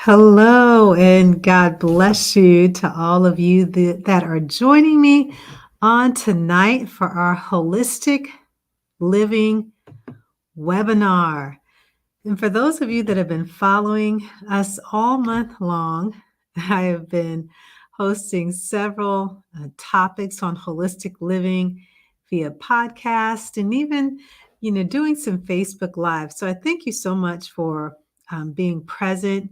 Hello, and God bless you to all of you that are joining me on tonight for our holistic living webinar. And for those of you that have been following us all month long, I have been hosting several topics on holistic living via podcast and even, doing some Facebook Live. So I thank you so much for being present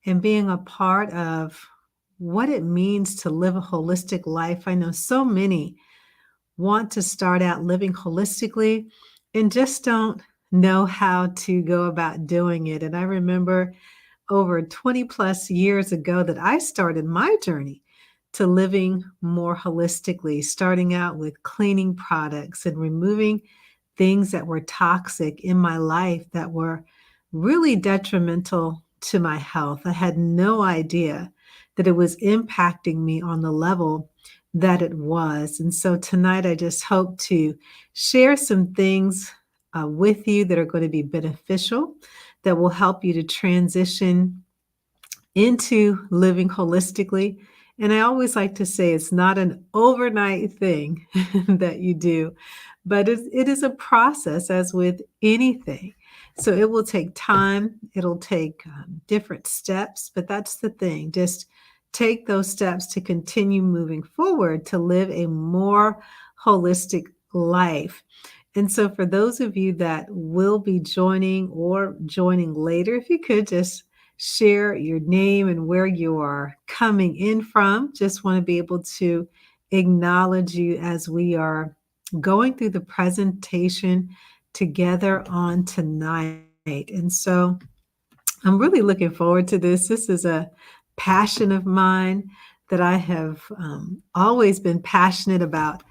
and being a part of what it means to live a holistic life. I know so many want to start out living holistically and just don't know how to go about doing it. And I remember over 20 plus years ago that I started my journey to living more holistically, starting out with cleaning products and removing things that were toxic in my life that were really detrimental to my health. I had no idea that it was impacting me on the level that it was. And so tonight, I just hope to share some things with you that are going to be beneficial, that will help you to transition into living holistically. And I always like to say it's not an overnight thing that you do, but it is a process as with anything. So it will take time, it'll take different steps, but that's the thing. Just take those steps to continue moving forward to live a more holistic life. And so, for those of you that will be joining or joining later, if you could just share your name and where you are coming in from. Just want to be able to acknowledge you as we are going through the presentation together on tonight. And so I'm really looking forward to this. This is a passion of mine that I have always been passionate about.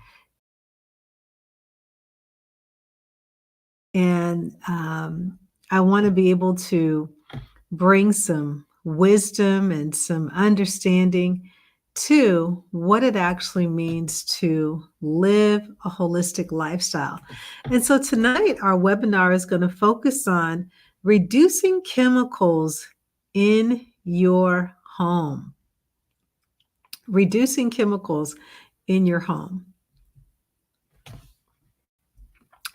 And I want to be able to bring some wisdom and some understanding to what it actually means to live a holistic lifestyle. And so tonight, our webinar is going to focus on reducing chemicals in your home. Reducing chemicals in your home.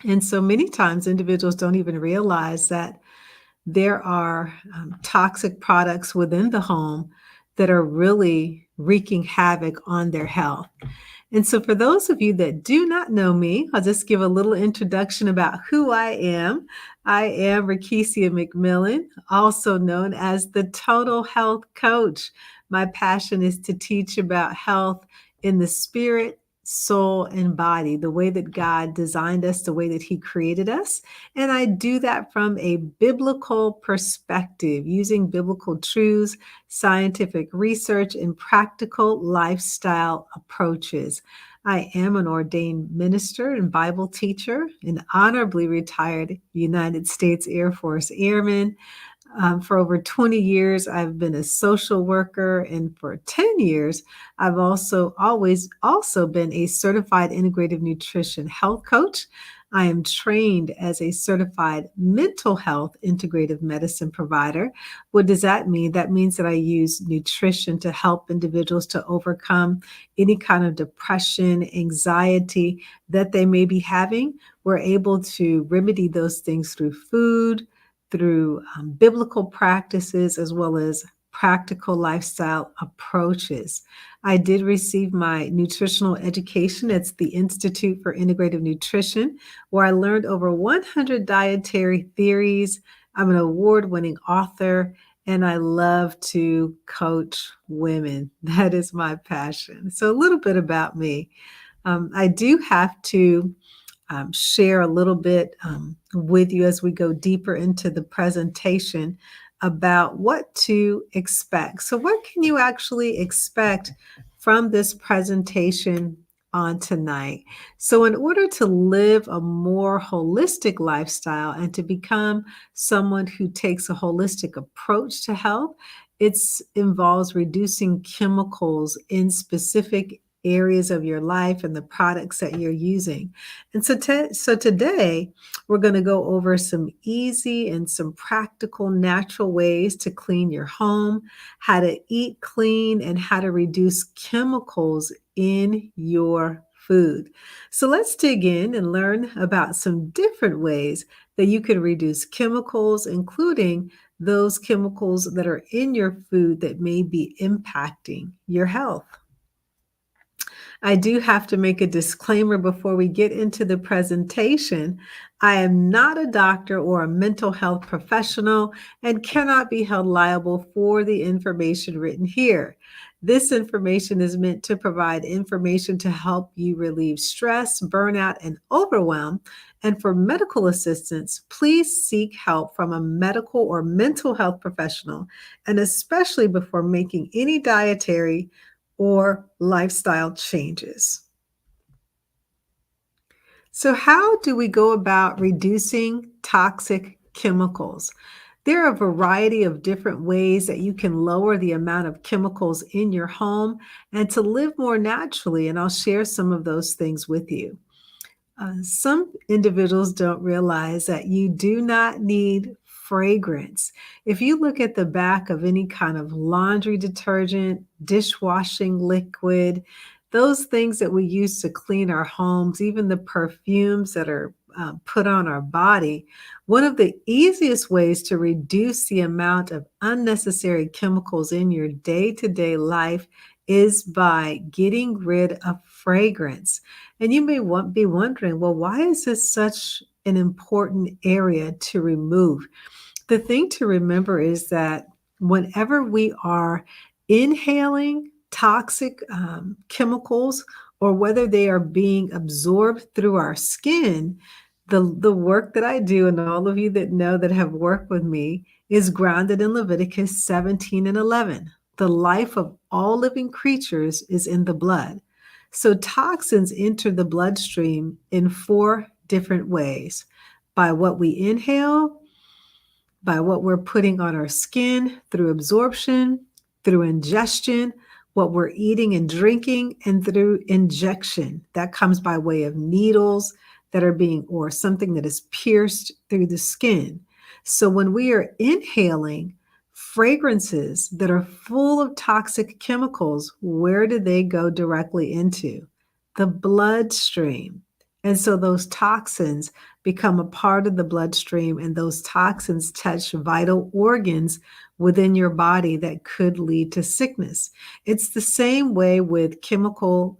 And so many times individuals don't even realize that there are toxic products within the home that are really wreaking havoc on their health. And so for those of you that do not know me, I'll just give a little introduction about who I am. I am Rekishia McMillan, also known as the Total Health Coach. My passion is to teach about health in the spirit, soul, and body, the way that God designed us, the way that He created us. And I do that from a biblical perspective, using biblical truths, scientific research, and practical lifestyle approaches. I am an ordained minister and Bible teacher, an honorably retired United States Air Force Airman. For over 20 years, I've been a social worker, and for 10 years, I've always been a certified integrative nutrition health coach. I am trained as a certified mental health integrative medicine provider. What does that mean? That means that I use nutrition to help individuals to overcome any kind of depression, anxiety that they may be having. We're able to remedy those things through food, through biblical practices, as well as practical lifestyle approaches. I did receive my nutritional education. It's the Institute for Integrative Nutrition, where I learned over 100 dietary theories. I'm an award-winning author, and I love to coach women. That is my passion. So a little bit about me. I do have to share a little bit with you as we go deeper into the presentation about what to expect. So what can you actually expect from this presentation on tonight? So in order to live a more holistic lifestyle and to become someone who takes a holistic approach to health, it involves reducing chemicals in specific areas of your life and the products that you're using. And so today, we're going to go over some easy and some practical natural ways to clean your home, how to eat clean, and how to reduce chemicals in your food. So let's dig in and learn about some different ways that you can reduce chemicals, including those chemicals that are in your food that may be impacting your health. I do have to make a disclaimer before we get into the presentation. I am not a doctor or a mental health professional and cannot be held liable for the information written here. This information is meant to provide information to help you relieve stress, burnout, and overwhelm. And for medical assistance, please seek help from a medical or mental health professional, and especially before making any dietary or lifestyle changes. So, how do we go about reducing toxic chemicals? There are a variety of different ways that you can lower the amount of chemicals in your home and to live more naturally, and I'll share some of those things with you. Some individuals don't realize that you do not need fragrance. If you look at the back of any kind of laundry detergent, dishwashing liquid, those things that we use to clean our homes, even the perfumes that are put on our body, one of the easiest ways to reduce the amount of unnecessary chemicals in your day to day life is by getting rid of fragrance. And you may be wondering, well, why is this such an important area to remove? The thing to remember is that whenever we are inhaling toxic chemicals, or whether they are being absorbed through our skin, the work that I do, and all of you that know that have worked with me, is grounded in Leviticus 17 and 11. The life of all living creatures is in the blood. So toxins enter the bloodstream in four different ways: by what we inhale, by what we're putting on our skin through absorption, through ingestion, what we're eating and drinking, and through injection. That comes by way of needles that are being, or something that is pierced through the skin. So when we are inhaling fragrances that are full of toxic chemicals, where do they go directly into? The bloodstream. And so those toxins become a part of the bloodstream, and those toxins touch vital organs within your body that could lead to sickness. It's the same way with chemical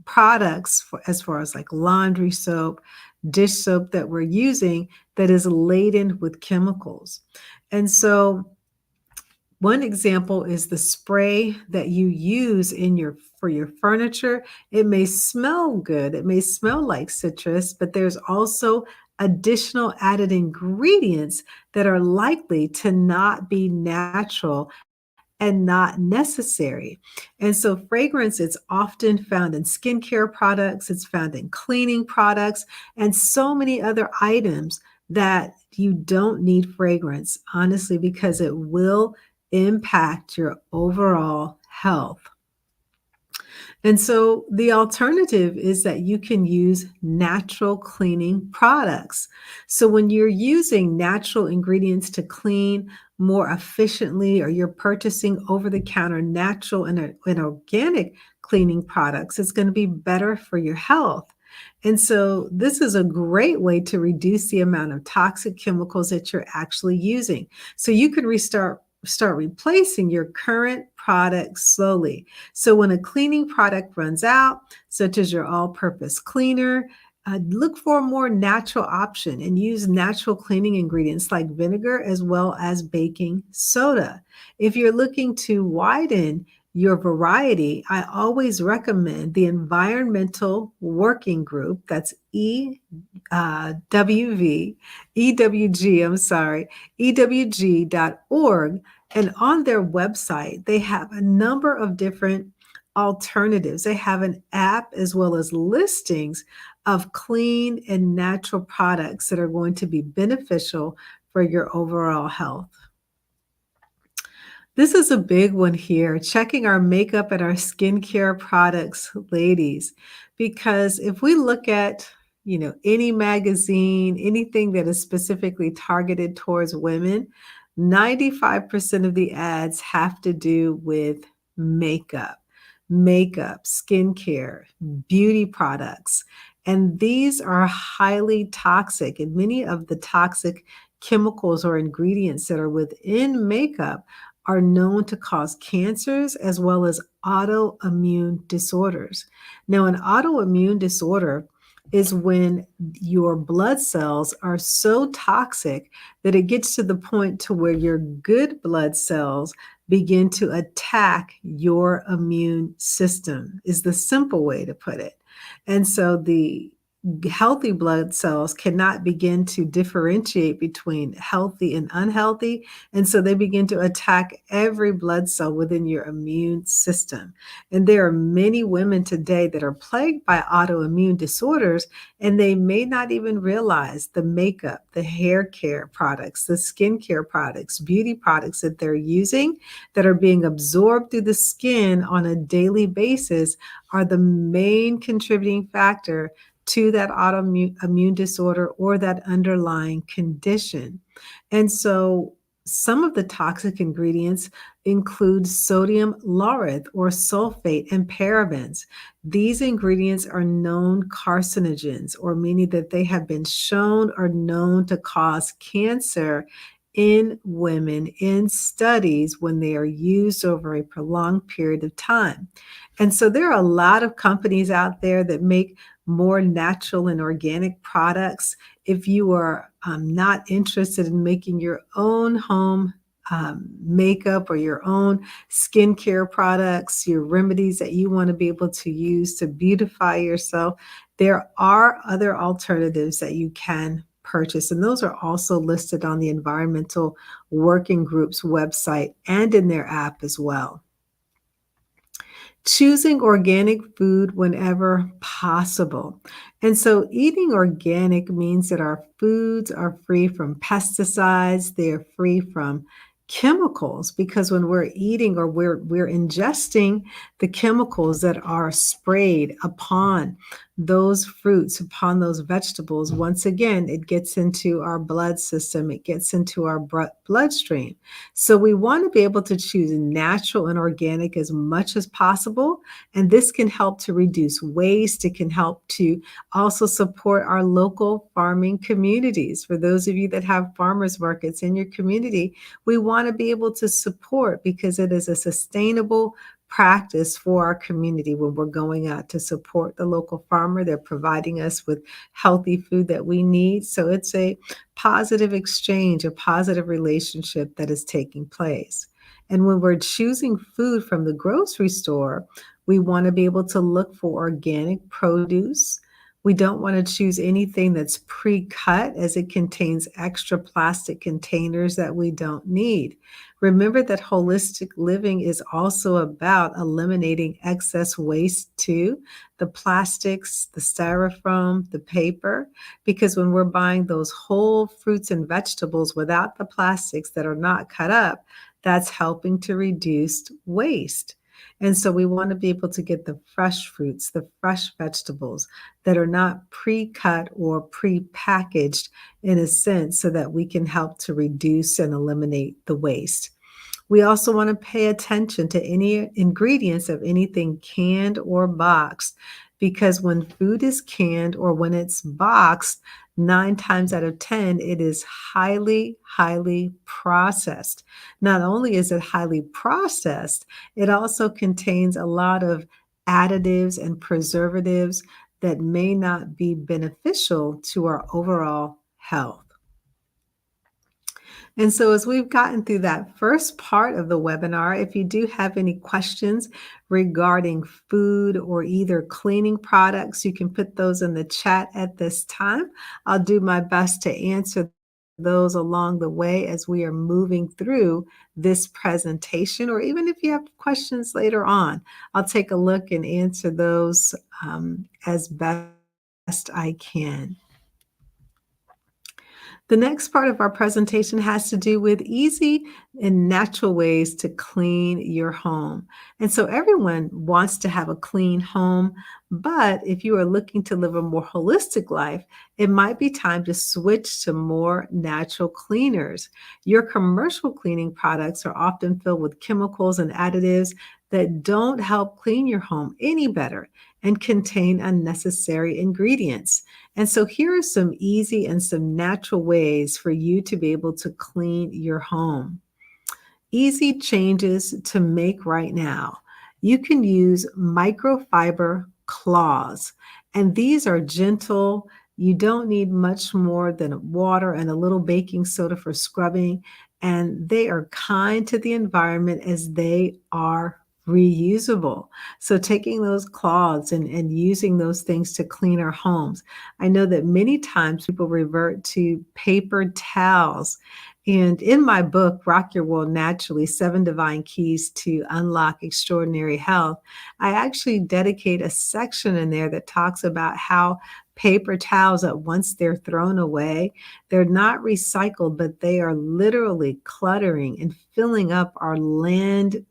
products, as far as like laundry soap, dish soap that we're using, that is laden with chemicals. And so one example is the spray that you use for your furniture. It may smell good. It may smell like citrus, but there's also additional added ingredients that are likely to not be natural and not necessary. And so fragrance is often found in skincare products, it's found in cleaning products, and so many other items that you don't need fragrance, honestly, because it will impact your overall health. And so the alternative is that you can use natural cleaning products. So when you're using natural ingredients to clean more efficiently, or you're purchasing over-the-counter natural and organic cleaning products, it's going to be better for your health. And so this is a great way to reduce the amount of toxic chemicals that you're actually using. So you can start replacing your current product slowly. So when a cleaning product runs out, such as your all-purpose cleaner, look for a more natural option and use natural cleaning ingredients like vinegar as well as baking soda. If you're looking to widen your variety, I always recommend the Environmental Working Group. That's EWG.org. And on their website, they have a number of different alternatives. They have an app as well as listings of clean and natural products that are going to be beneficial for your overall health. This is a big one here, checking our makeup and our skincare products, ladies, because if we look at, any magazine, anything that is specifically targeted towards women, 95% of the ads have to do with makeup, skincare, beauty products. And these are highly toxic, and many of the toxic chemicals or ingredients that are within makeup are known to cause cancers as well as autoimmune disorders. Now, an autoimmune disorder is when your blood cells are so toxic that it gets to the point to where your good blood cells begin to attack your immune system is the simple way to put it. And so the healthy blood cells cannot begin to differentiate between healthy and unhealthy. And so they begin to attack every blood cell within your immune system. And there are many women today that are plagued by autoimmune disorders, and they may not even realize the makeup, the hair care products, the skincare products, beauty products that they're using that are being absorbed through the skin on a daily basis are the main contributing factor to that autoimmune immune disorder or that underlying condition. And so some of the toxic ingredients include sodium laureth or sulfate and parabens. These ingredients are known carcinogens, or meaning that they have been shown or known to cause cancer in women in studies when they are used over a prolonged period of time. And so there are a lot of companies out there that make more natural and organic products. If you are not interested in making your own home makeup or your own skincare products, your remedies that you want to be able to use to beautify yourself, there are other alternatives that you can purchase. And those are also listed on the Environmental Working Group's website and in their app as well. Choosing organic food whenever possible. And so eating organic means that our foods are free from pesticides, they're free from chemicals, because when we're eating or we're ingesting the chemicals that are sprayed upon those fruits, upon those vegetables, once again it gets into our blood system, it gets into our bloodstream. So we want to be able to choose natural and organic as much as possible. And this can help to reduce waste. It can help to also support our local farming communities. For those of you that have farmers markets in your community, we want to be able to support, because it is a sustainable practice for our community. When we're going out to support the local farmer, they're providing us with healthy food that we need. So it's a positive exchange, a positive relationship that is taking place. And when we're choosing food from the grocery store, we want to be able to look for organic produce. We don't want to choose anything that's pre-cut, as it contains extra plastic containers that we don't need. Remember that holistic living is also about eliminating excess waste too, the plastics, the styrofoam, the paper, because when we're buying those whole fruits and vegetables without the plastics that are not cut up, that's helping to reduce waste. And so we want to be able to get the fresh fruits, the fresh vegetables that are not pre-cut or pre-packaged in a sense, so that we can help to reduce and eliminate the waste. We also want to pay attention to any ingredients of anything canned or boxed, because when food is canned or when it's boxed, 9 times out of 10, it is highly, highly processed. Not only is it highly processed, it also contains a lot of additives and preservatives that may not be beneficial to our overall health. And so, as we've gotten through that first part of the webinar, if you do have any questions regarding food or either cleaning products, you can put those in the chat at this time. I'll do my best to answer those along the way as we are moving through this presentation, or even if you have questions later on, I'll take a look and answer those as best I can. The next part of our presentation has to do with easy and natural ways to clean your home. And so everyone wants to have a clean home, but if you are looking to live a more holistic life, it might be time to switch to more natural cleaners. Your commercial cleaning products are often filled with chemicals and additives that don't help clean your home any better and contain unnecessary ingredients. And so here are some easy and some natural ways for you to be able to clean your home. Easy changes to make right now. You can use microfiber cloths, and these are gentle. You don't need much more than water and a little baking soda for scrubbing, and they are kind to the environment as they are reusable. So taking those cloths and using those things to clean our homes. I know that many times people revert to paper towels, and in my book, Rock Your World Naturally, 7 Divine Keys to Unlock Extraordinary Health, I actually dedicate a section in there that talks about how paper towels, that once they're thrown away, they're not recycled, but they are literally cluttering and filling up our landfills.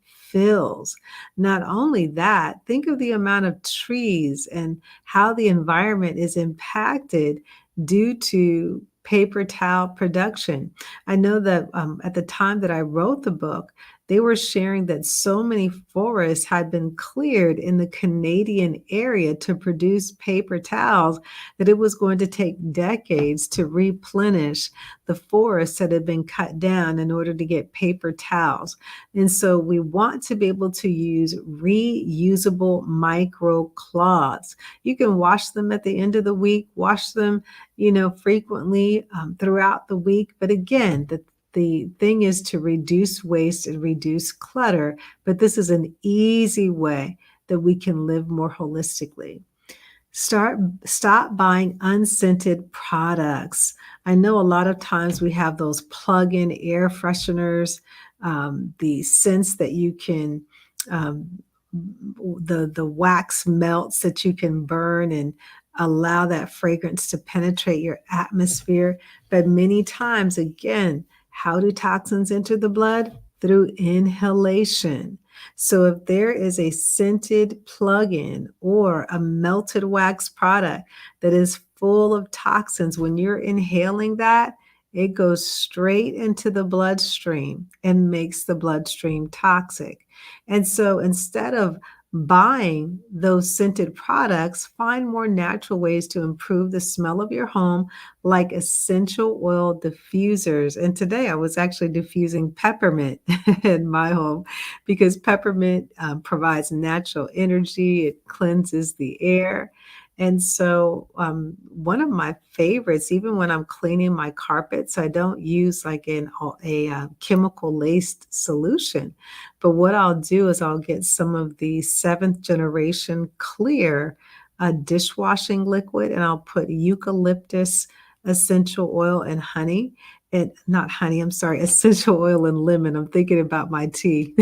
Not only that, think of the amount of trees and how the environment is impacted due to paper towel production. I know that at the time that I wrote the book, they were sharing that so many forests had been cleared in the Canadian area to produce paper towels that it was going to take decades to replenish the forests that had been cut down in order to get paper towels. And so we want to be able to use reusable micro cloths. You can wash them at the end of the week, wash them frequently throughout the week. But again, the thing is to reduce waste and reduce clutter. But this is an easy way that we can live more holistically. Stop buying unscented products. I know a lot of times we have those plug-in air fresheners, the scents that you can the wax melts that you can burn and allow that fragrance to penetrate your atmosphere. But many times, again, how do toxins enter the blood? Through inhalation. So if there is a scented plug-in or a melted wax product that is full of toxins, when you're inhaling that, it goes straight into the bloodstream and makes the bloodstream toxic. And so instead of buying those scented products, find more natural ways to improve the smell of your home, like essential oil diffusers. And today I was actually diffusing peppermint in my home because peppermint provides natural energy, it cleanses the air. And so, one of my favorites, even when I'm cleaning my carpets, I don't use like a chemical laced solution. But what I'll do is I'll get some of the seventh generation clear dishwashing liquid, and I'll put eucalyptus essential oil and honey. And not honey, I'm sorry, essential oil and lemon. I'm thinking about my tea.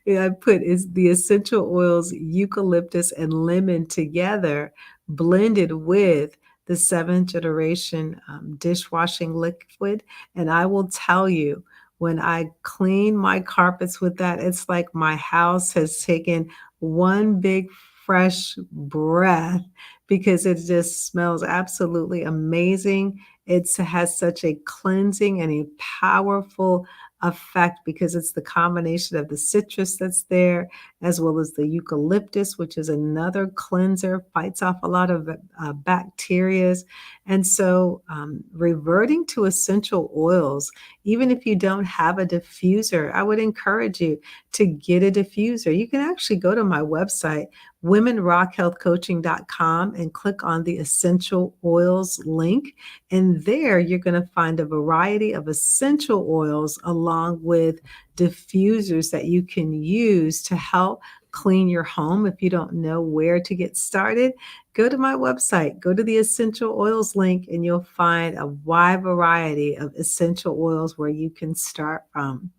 Yeah, I put is the essential oils, eucalyptus and lemon together, blended with the seventh generation dishwashing liquid. And I will tell you, when I clean my carpets with that, it's like my house has taken one big fresh breath because it just smells absolutely amazing. It has such a cleansing and a powerful effect because it's the combination of the citrus that's there, as well as the eucalyptus, which is another cleanser, fights off a lot of bacteria. And so, reverting to essential oils, even if you don't have a diffuser, I would encourage you to get a diffuser. You can actually go to my website, womenrockhealthcoaching.com, and click on the essential oils link. And there you're going to find a variety of essential oils along with diffusers that you can use to help clean your home. If you don't know where to get started, go to my website, go to the essential oils link, and you'll find a wide variety of essential oils where you can start from.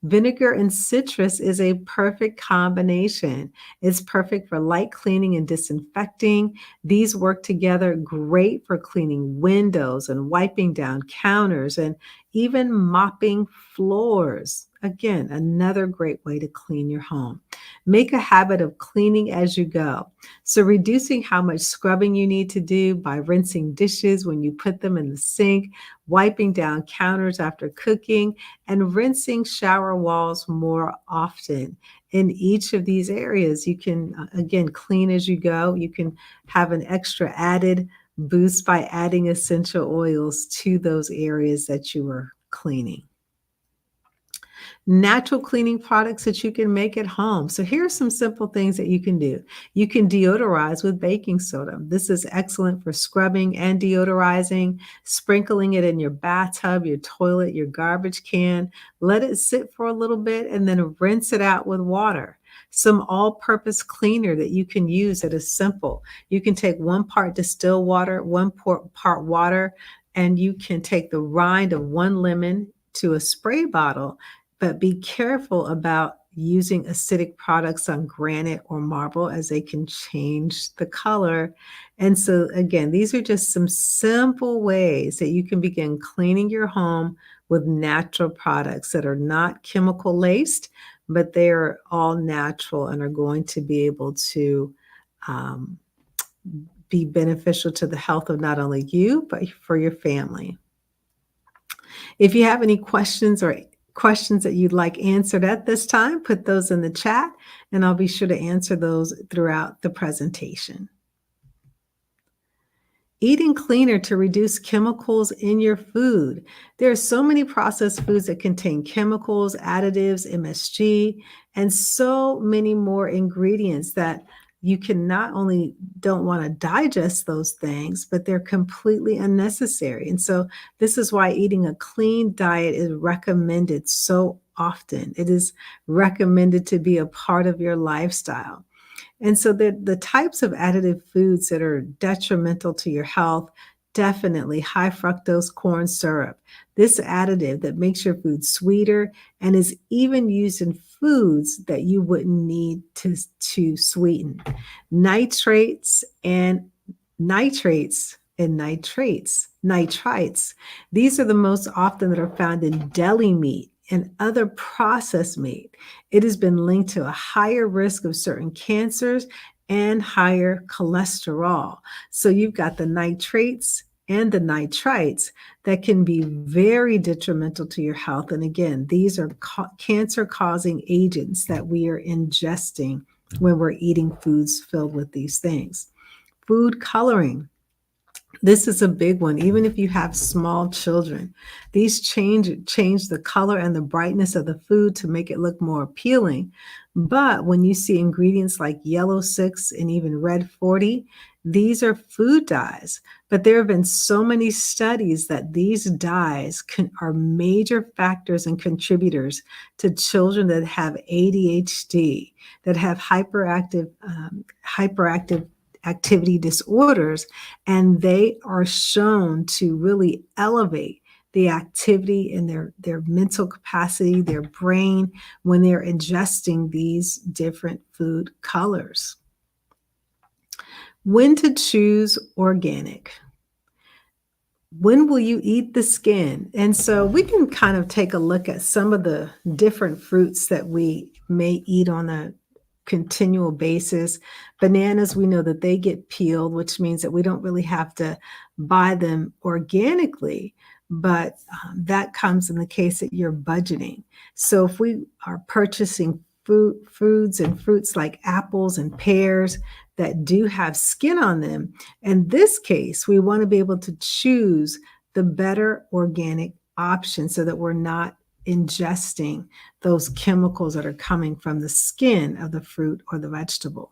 Vinegar and citrus is a perfect combination. It's perfect for light cleaning and disinfecting. These work together great for cleaning windows and wiping down counters and even mopping floors. Again, another great way to clean your home. Make a habit of cleaning as you go. So, reducing how much scrubbing you need to do by rinsing dishes when you put them in the sink, wiping down counters after cooking, and rinsing shower walls more often. In each of these areas, you can, again, clean as you go. You can have an extra added boost by adding essential oils to those areas that you are cleaning. Natural cleaning products that you can make at home. So here are some simple things that you can do. You can deodorize with baking soda. This is excellent for scrubbing and deodorizing, sprinkling it in your bathtub, your toilet, your garbage can. Let it sit for a little bit and then rinse it out with water. Some all-purpose cleaner that you can use that is simple. You can take 1 part distilled water, 1 part water, and you can take the rind of 1 lemon to a spray bottle, but be careful about using acidic products on granite or marble as they can change the color. And so, again, these are just some simple ways that you can begin cleaning your home with natural products that are not chemical laced, but they are all natural and are going to be able to um, be beneficial to the health of not only you, but for your family. If you have any questions or questions that you'd like answered at this time, put those in the chat and I'll be sure to answer those throughout the presentation. Eating cleaner to reduce chemicals in your food. There are so many processed foods that contain chemicals, additives, MSG, and so many more ingredients that you can not only don't want to digest those things, but they're completely unnecessary. And so this is why eating a clean diet is recommended so often. It is recommended to be a part of your lifestyle. And so the types of additive foods that are detrimental to your health, definitely high fructose corn syrup. This additive that makes your food sweeter and is even used in foods that you wouldn't need to sweeten. Nitrates and nitrites. These are the most often that are found in deli meat and other processed meat. It has been linked to a higher risk of certain cancers and higher cholesterol. So you've got the nitrates and the nitrites that can be very detrimental to your health. And again, these are cancer-causing agents that we are ingesting when we're eating foods filled with these things. Food coloring. This is a big one, even if you have small children. These change the color and the brightness of the food to make it look more appealing. But when you see ingredients like yellow 6 and even red 40, these are food dyes. But there have been so many studies that these dyes are major factors and contributors to children that have ADHD, that have hyperactive activity disorders, and they are shown to really elevate the activity in their mental capacity, their brain, when they're ingesting these different food colors. When to choose organic. When will you eat the skin? And so we can kind of take a look at some of the different fruits that we may eat on a continual basis. Bananas, we know that they get peeled, which means that we don't really have to buy them organically, but that comes in the case that you're budgeting. So if we are purchasing foods and fruits like apples and pears that do have skin on them, in this case, we want to be able to choose the better organic option so that we're not ingesting those chemicals that are coming from the skin of the fruit or the vegetable.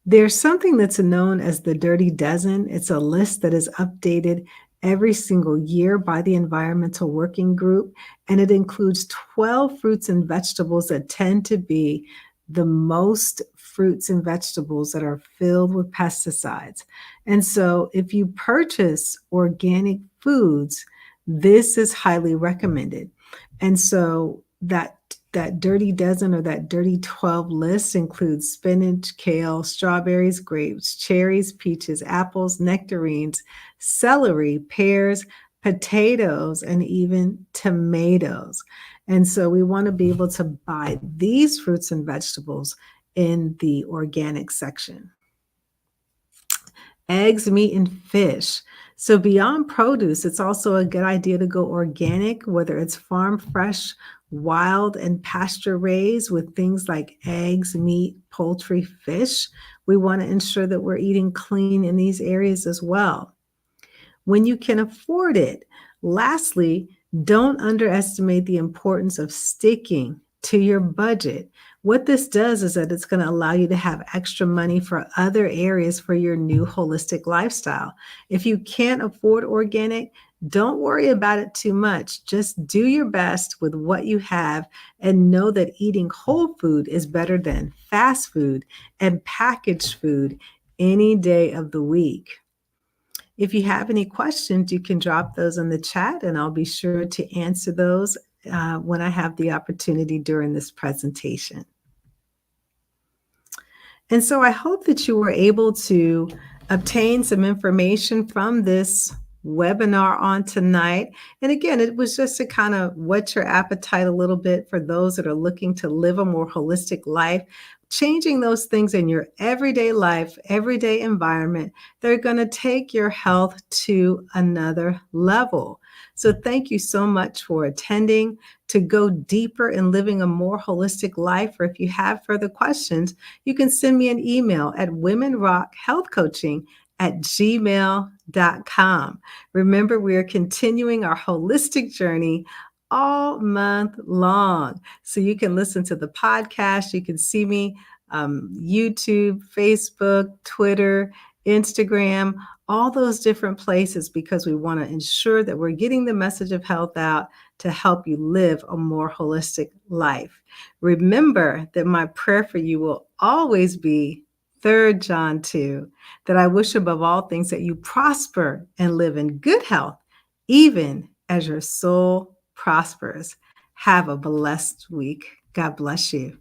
There's something that's known as the Dirty Dozen. It's a list that is updated every single year by the Environmental Working Group, and it includes 12 fruits and vegetables that tend to be the most fruits and vegetables that are filled with pesticides. And so if you purchase organic foods, this is highly recommended. And so that dirty dozen or that dirty 12 list includes spinach, kale, strawberries, grapes, cherries, peaches, apples, nectarines, celery, pears, potatoes, and even tomatoes. And so we want to be able to buy these fruits and vegetables in the organic section. Eggs, meat, and fish. So beyond produce, it's also a good idea to go organic, whether it's farm fresh, wild, and pasture raised with things like eggs, meat, poultry, fish. We want to ensure that we're eating clean in these areas as well when you can afford it. Lastly, don't underestimate the importance of sticking to your budget. What this does is that it's going to allow you to have extra money for other areas for your new holistic lifestyle. If you can't afford organic, don't worry about it too much. Just do your best with what you have and know that eating whole food is better than fast food and packaged food any day of the week. If you have any questions, you can drop those in the chat, and I'll be sure to answer those when I have the opportunity during this presentation. And so I hope that you were able to obtain some information from this webinar on tonight. And again, it was just to kind of whet your appetite a little bit for those that are looking to live a more holistic life, changing those things in your everyday life, everyday environment. They're going to take your health to another level. So thank you so much for attending. To go deeper in living a more holistic life, or if you have further questions, you can send me an email at womenrockhealthcoaching@gmail.com. Remember, we are continuing our holistic journey all month long. So you can listen to the podcast. You can see me YouTube, Facebook, Twitter, Instagram, all those different places, because we want to ensure that we're getting the message of health out to help you live a more holistic life. Remember that my prayer for you will always be 3 John 2, that I wish above all things that you prosper and live in good health, even as your soul prospers. Have a blessed week. God bless you.